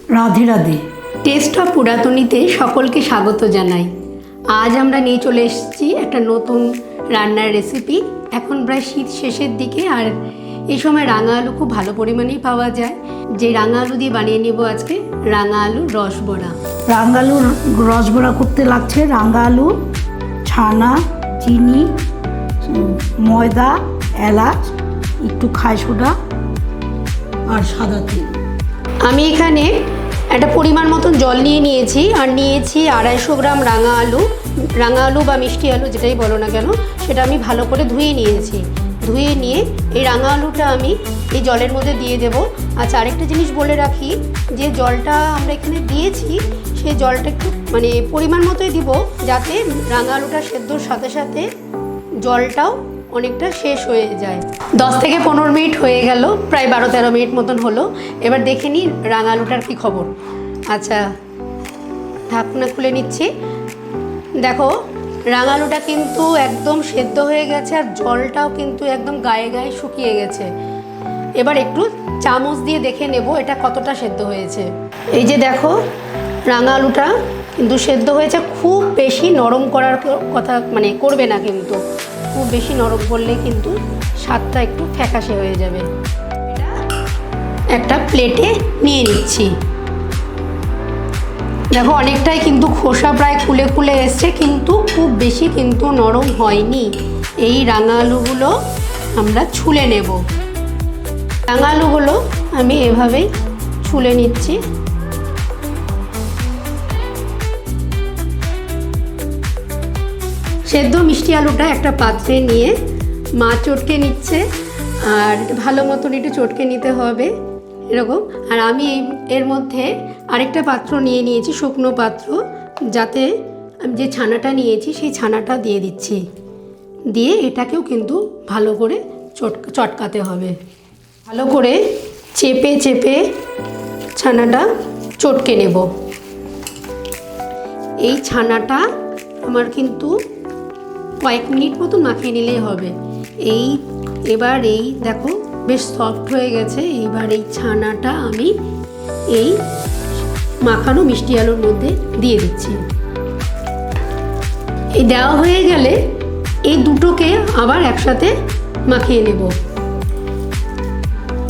Radhe Radhe. Test of পুরাতনীতে সকলকে স্বাগত জানাই। আজ আমরা নিয়ে চলে এসেছি একটা নতুন রান্নার রেসিপি। এখন প্রায় শীত শেষের দিকে, আর এই সময় রাঙা আলু খুব ভালো পরিমাণেই পাওয়া যায়। যে রাঙা আলু দিয়ে বানিয়ে নেব আজকে রাঙা আলুর রসবড়া। রাঙা আলুর রসবড়া করতে লাগছে রাঙা আলু, ছানা, চিনি, ময়দা, এলাচ, একটু খাই সোডা আর সাদা তেল। আমি এখানে একটা পরিমাণ মতন জল নিয়ে নিয়েছি, আর নিয়েছি 250 গ্রাম রাঙা আলু বা মিষ্টি আলু যেটাই বলো না কেন, সেটা আমি ভালো করে ধুয়ে নিয়েছি। ধুয়ে নিয়ে এই রাঙা আলুটা আমি এই জলের মধ্যে দিয়ে দেবো। আচ্ছা, আরেকটা জিনিস বলে রাখি, যে জলটা আমরা এখানে দিয়েছি সেই জলটা একটু পরিমাণ মতোই দিব, যাতে রাঙা আলুটা সেদ্ধর সাথে সাথে জলটাও অনেকটা শেষ হয়ে যায়। 10 থেকে 15 মিনিট হয়ে গেল, প্রায় 12-13 মিনিট মতন হলো। এবার দেখে নিই রাঙা আলুটার কী খবর। আচ্ছা, ঢাকনা খুলে নিচ্ছি। দেখো, রাঙা আলুটা কিন্তু একদম সেদ্ধ হয়ে গেছে, আর জলটাও কিন্তু একদম গায়ে গায়ে শুকিয়ে গেছে। এবার একটু চামচ দিয়ে দেখে নেব এটা কতটা সেদ্ধ হয়েছে। এই যে দেখো, রাঙা আলুটা কিন্তু সেদ্ধ হয়েছে। খুব বেশি নরম করার কথা করবে না, কিন্তু খুব বেশি নরম করলে কিন্তু স্বাদটা একটু ফ্যাকাশে হয়ে যাবে। এটা একটা প্লেটে নিয়ে নিচ্ছি। দেখো, অনেকটাই কিন্তু খোসা প্রায় খুলে খুলে এসছে, কিন্তু খুব বেশি কিন্তু নরম হয়নি। এই রাঙা আলুগুলো আমরা ছুলে নেব। রাঙা আলুগুলো আমি এভাবেই ছুলে নিচ্ছি। সেদ্ধ মিষ্টি আলুটা একটা পাত্রে নিয়ে মা চটকে নিচ্ছে, আর ভালো মতন একটু চটকে নিতে হবে এরকম। আর আমি এর মধ্যে আরেকটা পাত্র নিয়ে নিয়েছি, শুকনো পাত্র, যাতে আমি যে ছানাটা নিয়েছি সেই ছানাটা দিয়ে দিচ্ছি। দিয়ে এটাকেও কিন্তু ভালো করে চটকাতে হবে। ভালো করে চেপে চেপে ছানাটা চটকে নেব। এই ছানাটা আমার কিন্তু কয়েক মিনিট মতো মাখিয়ে নিলেই হবে। এবার দেখো বেশ সফট হয়ে গেছে। এইবার এই ছানাটা আমি এই মাখানো মিষ্টি আলুর মধ্যে দিয়ে দিচ্ছি। এই দেওয়া হয়ে গেলে এই দুটোকে আবার একসাথে মাখিয়ে নেব।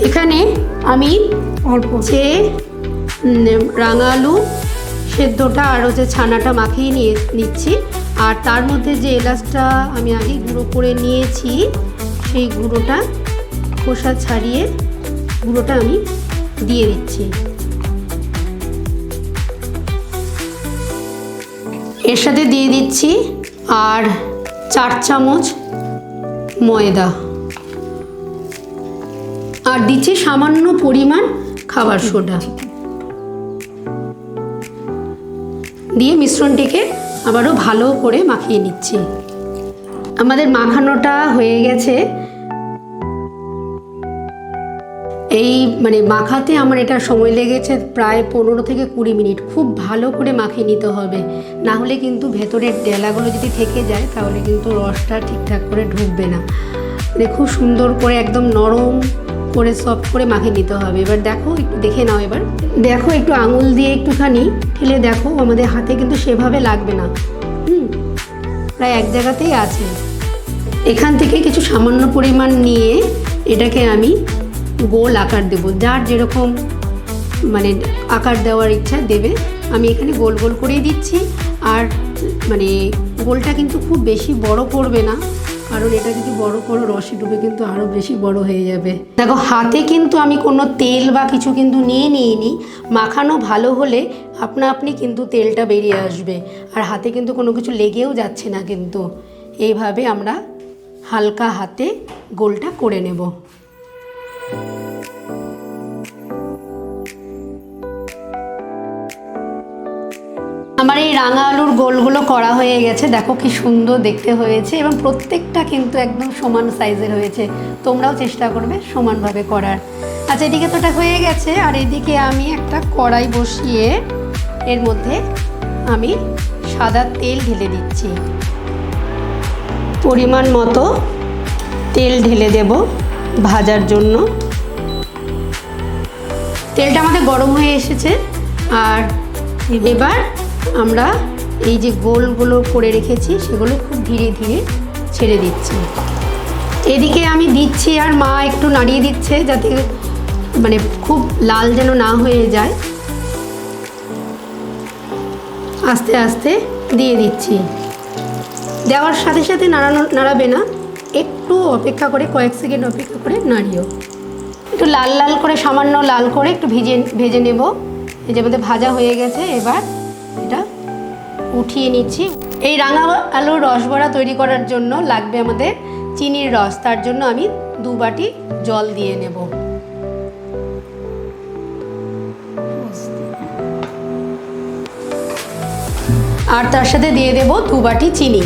এখানে আমি অল্প যে রাঙা আলু সেদ্ধটা আর যে ছানাটা মাখিয়ে নিচ্ছি, আর তার মধ্যে যে এলাচটা আমি আগে গুঁড়ো করে নিয়েছি সেই গুঁড়োটা খোসা ছাড়িয়ে গুঁড়োটা আমি দিয়ে দিচ্ছি। এর সাথে দিয়ে দিচ্ছি আর 4 চামচ ময়দা, আর দিচ্ছি সামান্য পরিমাণ খাবার সোডা। দিয়ে মিশ্রণটিকে আবারও ভালো করে মাখিয়ে নিচ্ছি। আমাদের মাখানোটা হয়ে গেছে। এই মাখাতে আমার এটা সময় লেগেছে প্রায় 15 থেকে 20 মিনিট। খুব ভালো করে মাখিয়ে নিতে হবে, না হলে কিন্তু ভেতরের ডেলাগুলো যদি থেকে যায় তাহলে কিন্তু রসটা ঠিকঠাক করে ঢুকবে না। খুব সুন্দর করে একদম নরম করে সফট করে মাখিয়ে নিতে হবে। এবার দেখো, একটু দেখে নাও। এবার দেখো, একটু আঙুল দিয়ে একটুখানি ঠেলে দেখো, আমাদের হাতে কিন্তু সেভাবে লাগবে না। প্রায় এক জায়গাতেই আছে। এখান থেকে কিছু সামান্য পরিমাণ নিয়ে এটাকে আমি গোল আকার দেব। যার যেরকম আকার দেওয়ার ইচ্ছা দেবে। আমি এখানে গোল গোল করেই দিচ্ছি। আর গোলটা কিন্তু খুব বেশি বড় করবে না, কারণ এটা যদি বড় করো রসে ডুবে কিন্তু আরও বেশি বড় হয়ে যাবে। দেখো, হাতে কিন্তু আমি কোনো তেল বা কিছু কিন্তু নিইনি। মাখানো ভালো হলে আপনি কিন্তু তেলটা বেরিয়ে আসবে, আর হাতে কিন্তু কোনো কিছু লেগেও যাচ্ছে না। কিন্তু এইভাবে আমরা হালকা হাতে গোলটা করে নেব। আমার এই রাঙা আলুর গোলগুলো করা হয়ে গেছে। দেখো কি সুন্দর দেখতে হয়েছে, এবং প্রত্যেকটা কিন্তু একদম সমান সাইজের হয়েছে। তোমরাও চেষ্টা করবে সমানভাবে করার। আচ্ছা, এদিকে তো এটা হয়ে গেছে, আর এদিকে আমি একটা কড়াই বসিয়ে এর মধ্যে আমি সাদা তেল ঢেলে দিচ্ছি। পরিমাণ মতো তেল ঢেলে দেব ভাজার জন্য। তেলটা আমাদের গরম হয়ে এসেছে। আর এবার আমরা এই যে গোলগুলো করে রেখেছি সেগুলো খুব ধীরে ধীরে ছেড়ে দিচ্ছি। এদিকে আমি দিচ্ছি আর মা একটু নাড়িয়ে দিচ্ছে যাতে মানে খুব লাল যেন না হয়ে যায়। আস্তে আস্তে দিয়ে দিচ্ছি, দেওয়ার সাথে সাথে নাড়াবে না, একটু অপেক্ষা করে কয়েক সেকেন্ড অপেক্ষা করে নাড়িও। একটু লাল লাল করে সামান্য লাল করে একটু ভেজে নেব। এই যে আমাদের ভাজা হয়ে গেছে, এবার এটা উঠিয়ে নিচ্ছি। এই রাঙা আলুর রসবড়া তৈরি করার জন্য লাগবে আমাদের চিনির রস, তার জন্য আমি 2 বাটি জল দিয়ে নেব। আর তার সাথে দিয়ে দেব 2 বাটি চিনি।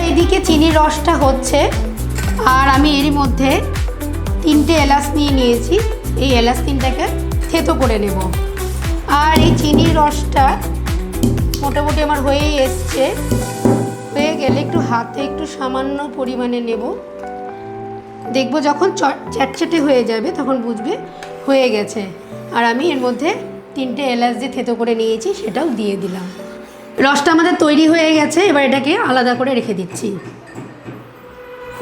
এদিকে চিনির রসটা হচ্ছে, আর আমি এর মধ্যে 3টে এলাচ নিয়েছি। এই এলাচ 3টাকে থেতো করে নেব। আর এই চিনির রসটা মোটামুটি আমার হয়েই এসছে। হয়ে গেলে একটু হাতে একটু সামান্য পরিমাণে নেব, দেখব যখন চ্যাটচ্যাটে হয়ে যাবে তখন বুঝবে হয়ে গেছে। আর আমি এর মধ্যে 3টে এলাচ যে থেতো করে নিয়েছি সেটাও দিয়ে দিলাম। রসটা আমাদের তৈরি হয়ে গেছে, এবার এটাকে আলাদা করে রেখে দিচ্ছি।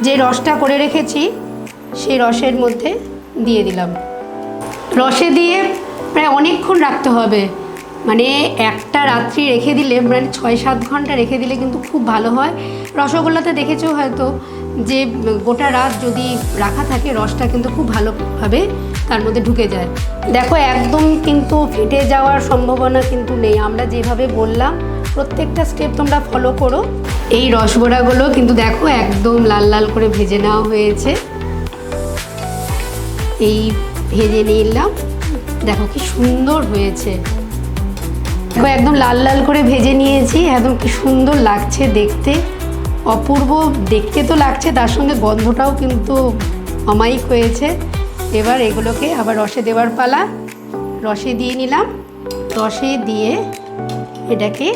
যে রসটা করে রেখেছি সেই রসের মধ্যে দিয়ে দিলাম। রসে দিয়ে প্রায় অনেকক্ষণ রাখতে হবে, মানে একটা রাত্রি রেখে দিলে মানে 6-7 ঘন্টা রেখে দিলে কিন্তু খুব ভালো হয়। রসগোল্লাতে দেখেছো হয়তো যে গোটা রাত যদি রাখা থাকে রসটা কিন্তু খুব ভালোভাবে তার মধ্যে ঢুকে যায়। দেখো একদম কিন্তু ফেটে যাওয়ার সম্ভাবনা কিন্তু নেই। আমরা যেভাবে বললাম প্রত্যেকটা স্টেপ তোমরা ফলো করো। এই রসবড়াগুলো কিন্তু দেখো একদম লাল লাল করে ভেজে নেওয়া হয়েছে। এই ভেজে নিলাম, দেখো কি সুন্দর হয়েছে। দেখো একদম লাল লাল করে ভেজে নিয়েছি, একদম কি সুন্দর লাগছে দেখতে, অপূর্ব দেখতে তো লাগছে, তার সঙ্গে গন্ধটাও কিন্তু অমায়িক হয়েছে। এবার এগুলোকে আবার রসে দেওয়ার পালা। রসে দিয়ে নিলাম, রসে দিয়ে এটাকে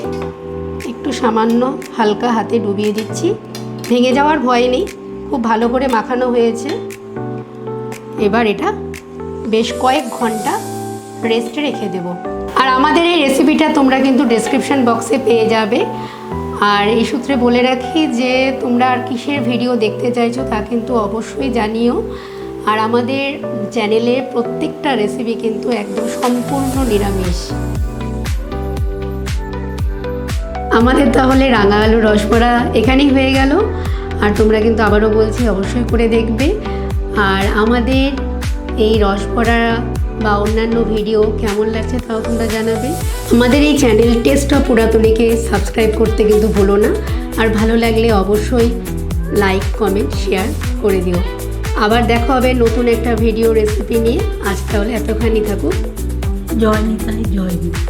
একটু সামান্য হালকা হাতে ডুবিয়ে দিচ্ছি। ভেঙে যাওয়ার ভয় নেই, খুব ভালো করে মাখানো হয়েছে। এবার এটা বেশ কয়েক ঘন্টা রেস্টে রেখে দেব। আর আমাদের এই রেসিপিটা তোমরা কিন্তু ডেসক্রিপশন বক্সে পেয়ে যাবে। আর এই সূত্রে বলে রাখি যে তোমরা আর কিসের ভিডিও দেখতে চাইছো তা কিন্তু অবশ্যই জানিও। আর আমাদের চ্যানেলের প্রত্যেকটা রেসিপি কিন্তু একদম সম্পূর্ণ নিরামিষ। আমাদের তাহলে রাঙা আলুর রসবড়া এখানেই হয়ে গেল। আর তোমরা কিন্তু আবারও বলছি অবশ্যই করে দেখবে। আর আমাদের এই রসবড়া বা অন্যান্য ভিডিও কেমন লাগছে তাও তোমরা জানাবে। আমাদের এই চ্যানেল টেস্ট অফ পুরাতনীকে সাবস্ক্রাইব করতে কিন্তু ভুলো না। আর ভালো লাগলে অবশ্যই লাইক, কমেন্ট, শেয়ার করে দিও। আবার দেখা হবে নতুন একটা ভিডিও রেসিপি নিয়ে। আজ তাহলে এতখানি থাকুক। জয় নিতাই, জয় নিতাই।